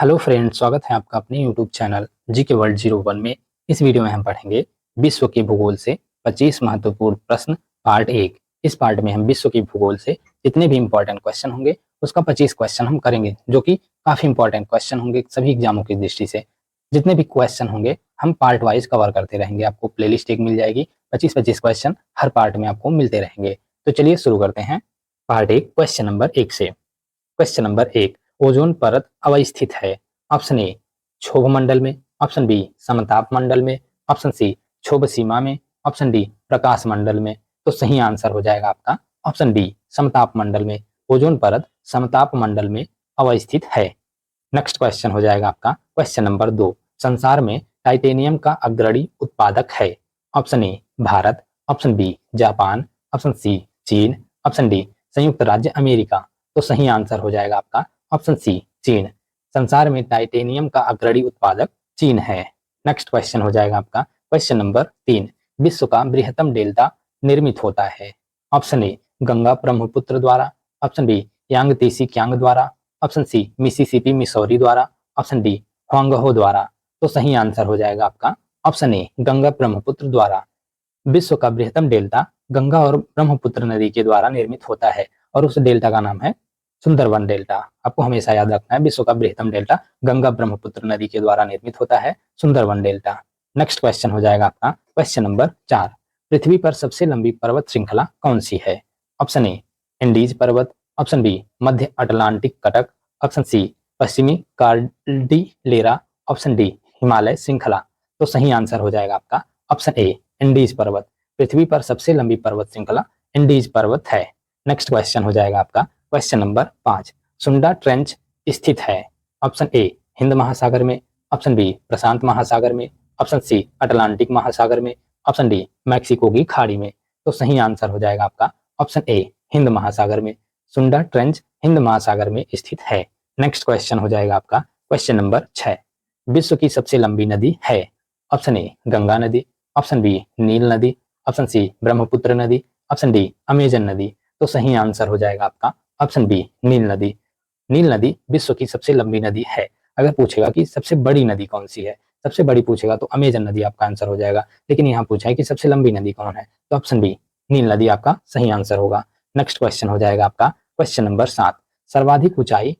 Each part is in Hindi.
हेलो फ्रेंड्स, स्वागत है आपका अपने यूट्यूब चैनल जी के वर्ल्ड 01 में। इस वीडियो में हम पढ़ेंगे विश्व के भूगोल से 25 महत्वपूर्ण प्रश्न पार्ट 1। इस पार्ट में हम विश्व के भूगोल से जितने भी इंपॉर्टेंट क्वेश्चन होंगे उसका 25 क्वेश्चन हम करेंगे, जो कि काफी इंपॉर्टेंट क्वेश्चन होंगे सभी एग्जामों की दृष्टि से। जितने भी क्वेश्चन होंगे हम पार्ट वाइज कवर करते रहेंगे। आपको प्लेलिस्ट एक मिल जाएगी, 25-25 क्वेश्चन हर पार्ट में आपको मिलते रहेंगे। तो चलिए शुरू करते हैं पार्ट 1 क्वेश्चन नंबर 1 से। क्वेश्चन नंबर 1, ओजोन परत अवस्थित है? ऑप्शन ए क्षोभ मंडल में, ऑप्शन बी समताप मंडल में, ऑप्शन सी क्षोभ सीमा में, ऑप्शन डी प्रकाश मंडल में। तो सही आंसर हो जाएगा आपका ऑप्शन डी समताप मंडल में। ओजोन परत समताप मंडल में अवस्थित है। नेक्स्ट क्वेश्चन हो जाएगा आपका क्वेश्चन नंबर 2, संसार में टाइटेनियम का अग्रणी उत्पादक है? Option A Bharat, option B Japan, option C चीन, ऑप्शन डी संयुक्त राज्य अमेरिका। तो सही आंसर हो जाएगा आपका ऑप्शन सी चीन। संसार में टाइटेनियम का अग्रणी उत्पादक चीन है। नेक्स्ट क्वेश्चन हो जाएगा आपका क्वेश्चन नंबर 3, विश्व का बृहत्तम डेल्टा निर्मित होता है? ऑप्शन ए गंगा ब्रह्मपुत्र द्वारा, ऑप्शन बी यांग तीसी क्यांग द्वारा, ऑप्शन सी मिसिसिपी मिसौरी द्वारा, ऑप्शन डी हुआंगहो द्वारा। तो सही आंसर हो जाएगा आपका ऑप्शन ए गंगा ब्रह्मपुत्र द्वारा। विश्व का बृहत्तम डेल्टा गंगा और ब्रह्मपुत्र नदी के द्वारा निर्मित होता है और उस डेल्टा का नाम है सुंदरवन डेल्टा। आपको हमेशा याद रखना है, विश्व का बृहत्तम डेल्टा गंगा ब्रह्मपुत्र नदी के द्वारा निर्मित होता है, सुंदरवन डेल्टा। नेक्स्ट क्वेश्चन हो जाएगा आपका क्वेश्चन नंबर 4, पृथ्वी पर सबसे लंबी पर्वत श्रृंखला कौन सी है? ऑप्शन ए एंडीज पर्वत, ऑप्शन बी मध्य अटलांटिक कटक, ऑप्शन सी पश्चिमी कार्डिलेरा, ऑप्शन डी हिमालय श्रृंखला। तो सही आंसर हो जाएगा आपका ऑप्शन ए एंडीज पर्वत। पृथ्वी पर सबसे लंबी पर्वत श्रृंखला एंडीज पर्वत है। नेक्स्ट क्वेश्चन हो जाएगा आपका क्वेश्चन नंबर 5, सुंडा ट्रेंच स्थित है? ऑप्शन ए हिंद महासागर में, ऑप्शन बी प्रशांत महासागर में, ऑप्शन सी अटलांटिक महासागर में, ऑप्शन डी मैक्सिको की खाड़ी में। तो सही आंसर हो जाएगा आपका ऑप्शन ए हिंद महासागर में। सुंडा ट्रेंच हिंद महासागर में स्थित है। नेक्स्ट क्वेश्चन हो जाएगा आपका क्वेश्चन नंबर 6, विश्व की सबसे लंबी नदी है? ऑप्शन ए गंगा नदी, ऑप्शन बी नील नदी, ऑप्शन सी ब्रह्मपुत्र नदी, ऑप्शन डी अमेजन नदी। तो सही आंसर हो जाएगा आपका ऑप्शन बी नील नदी। नील नदी विश्व की सबसे लंबी नदी है। अगर पूछेगा कि सबसे बड़ी नदी कौन सी है, सबसे बड़ी पूछेगा तो अमेजन नदी आपका आंसर हो जाएगा, लेकिन यहाँ पूछा है कि सबसे लंबी नदी कौन है, तो ऑप्शन बी नील नदी आपका सही आंसर होगा। नेक्स्ट क्वेश्चन हो जाएगा आपका क्वेश्चन नंबर 7, सर्वाधिक ऊंचाई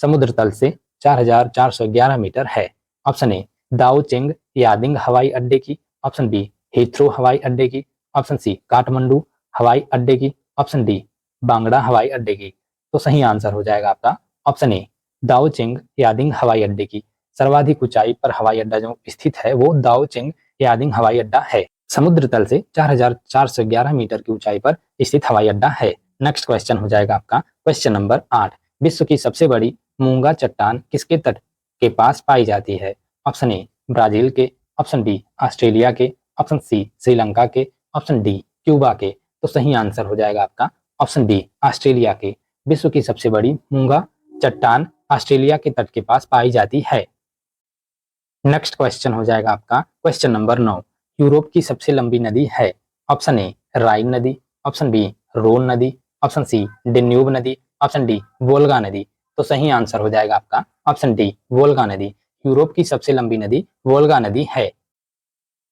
समुद्र तल से 4411 मीटर है? ऑप्शन ए दाओ चेंग यादिंग हवाई अड्डे की, ऑप्शन बी हीथ्रो हवाई अड्डे की, ऑप्शन सी काठमांडू हवाई अड्डे की, ऑप्शन डी बांगड़ा हवाई अड्डे की। तो सही आंसर हो जाएगा आपका ऑप्शन ए दाओ चेंग यादिंग हवाई अड्डे की। सर्वाधिक ऊंचाई पर हवाई अड्डा जो स्थित है वो दाओ चेंग यादिंग हवाई अड्डा है। समुद्र तल से 4411 मीटर की ऊंचाई पर स्थित हवाई अड्डा है। नेक्स्ट क्वेश्चन हो जाएगा आपका क्वेश्चन नंबर 8, विश्व की सबसे बड़ी मूंगा चट्टान किसके तट के पास पाई जाती है? ऑप्शन ए ब्राजील के, ऑप्शन बी ऑस्ट्रेलिया के, ऑप्शन सी श्रीलंका के, ऑप्शन डी क्यूबा के। तो सही आंसर हो जाएगा आपका ऑप्शन बी ऑस्ट्रेलिया के। विश्व की सबसे बड़ी मूंगा चट्टान ऑस्ट्रेलिया के तट के पास पाई जाती है। नेक्स्ट क्वेश्चन हो जाएगा आपका क्वेश्चन नंबर 9, यूरोप की सबसे लंबी नदी है? ऑप्शन ए राइन नदी, ऑप्शन बी रोन नदी, ऑप्शन सी डेन्यूब नदी, ऑप्शन डी वोल्गा नदी। तो सही आंसर हो जाएगा आपका ऑप्शन डी वोल्गा नदी। यूरोप की सबसे लंबी नदी वोल्गा नदी है।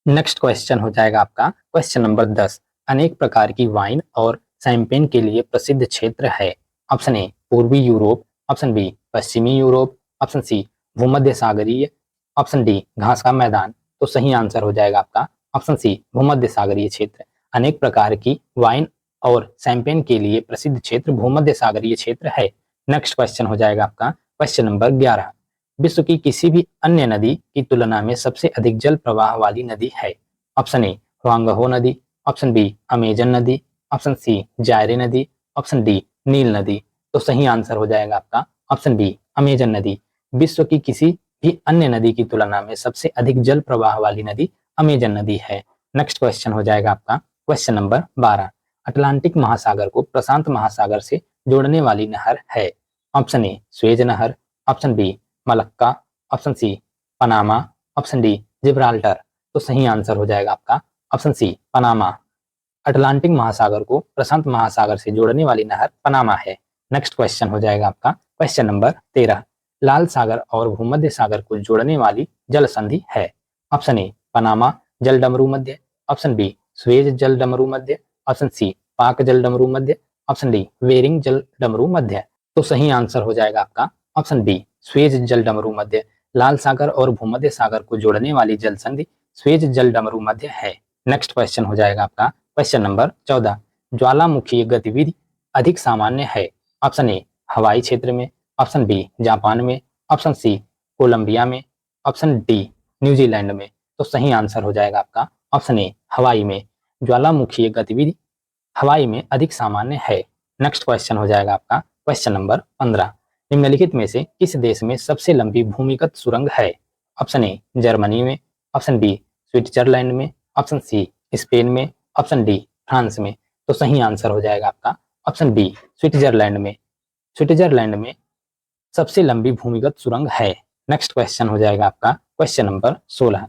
नेक्स्ट क्वेश्चन हो जाएगा आपका क्वेश्चन नंबर 10, अनेक प्रकार की वाइन और शैंपेन के लिए प्रसिद्ध क्षेत्र है? ऑप्शन ए पूर्वी यूरोप, ऑप्शन बी पश्चिमी यूरोप, ऑप्शन सी भूमध्य सागरीय, ऑप्शन डी घास का मैदान। तो सही आंसर हो जाएगा आपका ऑप्शन सी भूमध्य सागरीय क्षेत्र। अनेक प्रकार की वाइन और शैंपेन के लिए प्रसिद्ध क्षेत्र भूमध्य सागरीय क्षेत्र है। नेक्स्ट क्वेश्चन हो जाएगा आपका क्वेश्चन नंबर 11, विश्व की किसी भी अन्य नदी की तुलना में सबसे अधिक जल प्रवाह वाली नदी है? ऑप्शन ए हुआंगहो नदी, ऑप्शन बी अमेजन नदी, ऑप्शन सी जायरे नदी, ऑप्शन डी नील नदी। तो सही आंसर हो जाएगा आपका ऑप्शन बी अमेजन नदी। विश्व की किसी भी अन्य नदी की तुलना में सबसे अधिक जल प्रवाह वाली नदी अमेजन नदी है। नेक्स्ट क्वेश्चन हो जाएगा आपका क्वेश्चन नंबर 12, अटलांटिक महासागर को प्रशांत महासागर से जोड़ने वाली नहर है? ऑप्शन ए स्वेज नहर, option B Malacca, option C Panama, option D Gibraltar. तो सही आंसर हो जाएगा आपका ऑप्शन सी पनामा। अटलांटिक महासागर को प्रशांत महासागर से जोड़ने वाली नहर पनामा है। नेक्स्ट क्वेश्चन हो जाएगा आपका क्वेश्चन नंबर 13, लाल सागर और भूमध्य सागर को जोड़ने वाली जल संधि है? ऑप्शन ए पनामा जल डमरू मध्य, ऑप्शन बी स्वेज जल डमरू मध्य, ऑप्शन सी पाक जल डमरू मध्य, ऑप्शन डी वेरिंग जल डमरू मध्य। तो सही आंसर हो जाएगा आपका ऑप्शन बी स्वेज जल डमरू मध्य। लाल सागर और भूमध्य सागर को जोड़ने वाली जल संधि स्वेज जल डमरू मध्य है। नेक्स्ट क्वेश्चन हो जाएगा आपका क्वेश्चन नंबर 14। ज्वालामुखी गतिविधि अधिक सामान्य है? ऑप्शन ए हवाई क्षेत्र में, ऑप्शन बी जापान में, ऑप्शन सी कोलंबिया में, ऑप्शन डी न्यूजीलैंड में। तो सही आंसर हो जाएगा आपका ऑप्शन ए हवाई में। ज्वालामुखी गतिविधि हवाई में अधिक सामान्य है। नेक्स्ट क्वेश्चन हो जाएगा आपका क्वेश्चन नंबर 15। निम्नलिखित में से किस देश में सबसे लंबी भूमिगत सुरंग है? ऑप्शन ए जर्मनी में, ऑप्शन बी स्विट्जरलैंड में, ऑप्शन सी स्पेन में, ऑप्शन डी फ्रांस में। तो सही आंसर हो जाएगा आपका ऑप्शन बी स्विट्जरलैंड में। स्विट्जरलैंड में सबसे लंबी भूमिगत सुरंग है। नेक्स्ट क्वेश्चन हो जाएगा आपका क्वेश्चन नंबर 16।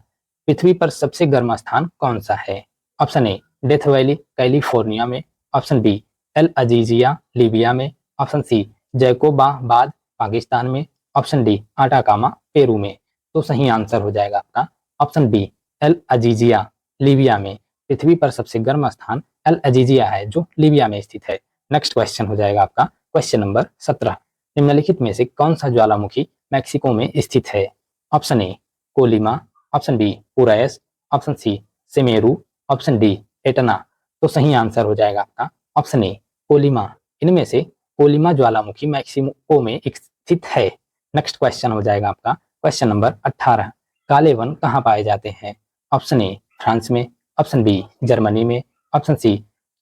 पृथ्वी पर सबसे गर्म स्थान कौन सा है? Option A Death Valley California में, option B El Azizia Libya में, ऑप्शन सी जैकोबाबाद पाकिस्तान में, ऑप्शन डी आटाकामा पेरू में। तो सही आंसर हो जाएगा आपका option B El Azizia Libya में। पृथ्वी पर सबसे गर्म स्थान एल अजीजिया है जो लीबिया में स्थित है। नेक्स्ट क्वेश्चन हो जाएगा आपका क्वेश्चन नंबर 17। निम्नलिखित में से कौन सा ज्वालामुखी मैक्सिको में स्थित है? Option A Colima, option B Purace, option C Semeru, option D Etna. तो सही आंसर हो जाएगा आपका ऑप्शन ए कोलिमा। इनमें से कोलिमा ज्वालामुखी मैक्सिको में स्थित है। नेक्स्ट क्वेश्चन हो जाएगा आपका क्वेश्चन नंबर 18। काले वन कहाँ पाए जाते हैं? ऑप्शन ए फ्रांस में, ऑप्शन बी जर्मनी में, ऑप्शन सी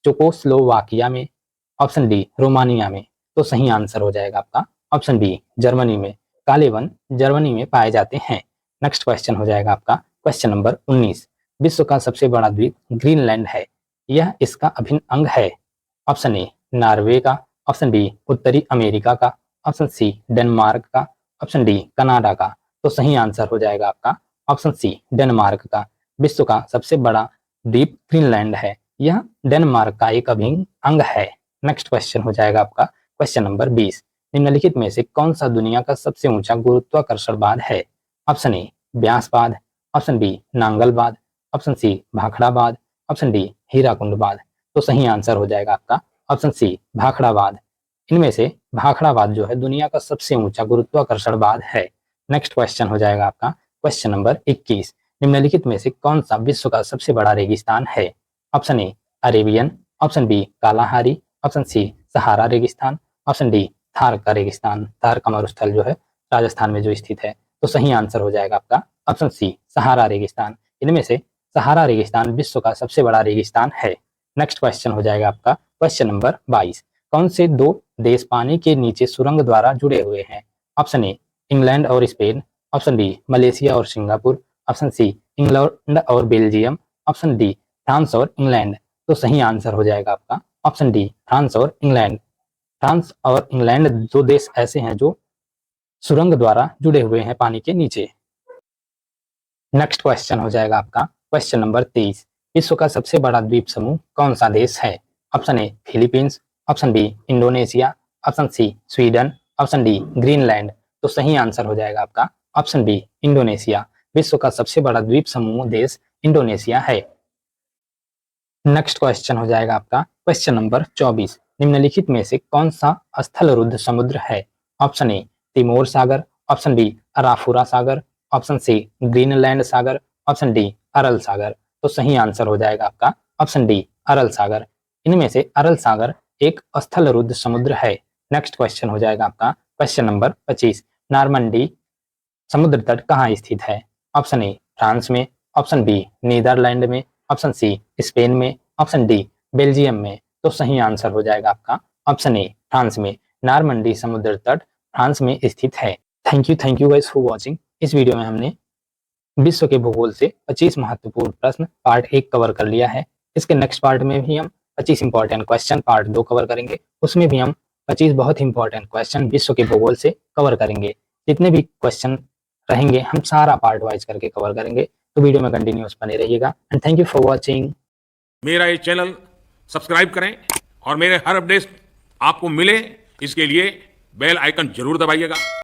चेकोस्लोवाकिया में, ऑप्शन डी रोमानिया में। तो सही आंसर हो जाएगा आपका ऑप्शन बी जर्मनी में। काले वन जर्मनी में पाए जाते हैं। नेक्स्ट क्वेश्चन हो जाएगा आपका क्वेश्चन नंबर 19। विश्व का सबसे बड़ा द्वीप ग्रीनलैंड है, यह इसका अभिन्न अंग है? ऑप्शन ए नॉर्वे का, ऑप्शन बी उत्तरी अमेरिका का, ऑप्शन सी डेनमार्क का, ऑप्शन डी कनाडा का। तो सही आंसर हो जाएगा आपका ऑप्शन सी डेनमार्क का। विश्व का सबसे बड़ा द्वीप ग्रीनलैंड है, यह डेनमार्क का एक अभिन्न अंग है। नेक्स्ट क्वेश्चन हो जाएगा आपका क्वेश्चन नंबर 20। निम्नलिखित में से कौन सा दुनिया का सबसे ऊंचा गुरुत्वाकर्षण बांध है? ऑप्शन ए ब्यास बांध, ऑप्शन बी नांगल बांध, ऑप्शन सी भाखड़ा बांध, ऑप्शन डी हीराकुंड बांध। तो सही आंसर हो जाएगा आपका ऑप्शन सी भाखड़ा बांध। इनमें से भाखड़ा बांध जो है दुनिया का सबसे ऊंचा गुरुत्वाकर्षण बांध है। नेक्स्ट क्वेश्चन हो जाएगा आपका क्वेश्चन नंबर 21। निम्नलिखित में से कौन सा विश्व का सबसे बड़ा रेगिस्तान है? Option A Arabian, option B Kalahari, option C Sahara रेगिस्तान, ऑप्शन डी थार का रेगिस्तान। थार का मरुस्थल जो है राजस्थान में जो स्थित है। तो सही आंसर हो जाएगा आपका ऑप्शन सी सहारा रेगिस्तान। इनमें से सहारा रेगिस्तान विश्व का सबसे बड़ा रेगिस्तान है। नेक्स्ट क्वेश्चन हो जाएगा आपका क्वेश्चन नंबर 22। कौन से दो देश पानी के नीचे सुरंग द्वारा जुड़े हुए हैं? ऑप्शन ए इंग्लैंड और स्पेन, ऑप्शन बी मलेशिया और सिंगापुर, ऑप्शन सी इंग्लैंड और बेल्जियम, ऑप्शन डी फ्रांस और इंग्लैंड। तो सही आंसर हो जाएगा आपका ऑप्शन डी फ्रांस और इंग्लैंड। फ्रांस और इंग्लैंड दो देश ऐसे हैं जो सुरंग द्वारा जुड़े हुए हैं पानी के नीचे। नेक्स्ट क्वेश्चन हो जाएगा आपका क्वेश्चन नंबर 23। विश्व का सबसे बड़ा द्वीप समूह कौन सा देश है? Option A Philippines, option B Indonesia, option C Sweden, option D Greenland. तो सही आंसर हो जाएगा आपका ऑप्शन बी इंडोनेशिया। विश्व का सबसे बड़ा द्वीप समूह देश इंडोनेशिया है। नेक्स्ट क्वेश्चन हो जाएगा आपका क्वेश्चन नंबर 24। निम्नलिखित में से कौन सा स्थलरुद्ध समुद्र है? ऑप्शन ए तिमोर सागर, ऑप्शन बी अराफुरा सागर, ऑप्शन सी ग्रीनलैंड सागर, ऑप्शन डी अरल सागर। तो सही आंसर हो जाएगा आपका ऑप्शन डी अरल सागर। इनमें से अरल सागर एक स्थलरुद्ध समुद्र है। नेक्स्ट क्वेश्चन हो जाएगा आपका क्वेश्चन नंबर 25। नॉर्मंडी समुद्र तट कहाँ स्थित है? ऑप्शन ए फ्रांस में, ऑप्शन बी नीदरलैंड में, ऑप्शन सी स्पेन में, ऑप्शन डी बेल्जियम में। तो सही आंसर हो जाएगा आपका ऑप्शन ए फ्रांस में। नॉर्मंडी समुद्र तट फ्रांस में स्थित है। Thank you guys for watching. इस वीडियो में हमने विश्व के भूगोल से 25 महत्वपूर्ण प्रश्न पार्ट 1 कवर कर लिया है। इसके नेक्स्ट पार्ट में भी हम 25 इंपॉर्टेंट क्वेश्चन पार्ट 2 कवर करेंगे। उसमें भी हम 25 बहुत इंपॉर्टेंट क्वेश्चन विश्व के भूगोल से कवर करेंगे। जितने भी क्वेश्चन रहेंगे हम सारा पार्ट वाइज करके कवर करेंगे। तो वीडियो में कंटिन्यूअस बने रहिएगा and thank you for watching. मेरा ये चैनल सब्सक्राइब करें और मेरे हर अपडेट आपको मिले इसके लिए बेल आइकन जरूर दबाइएगा।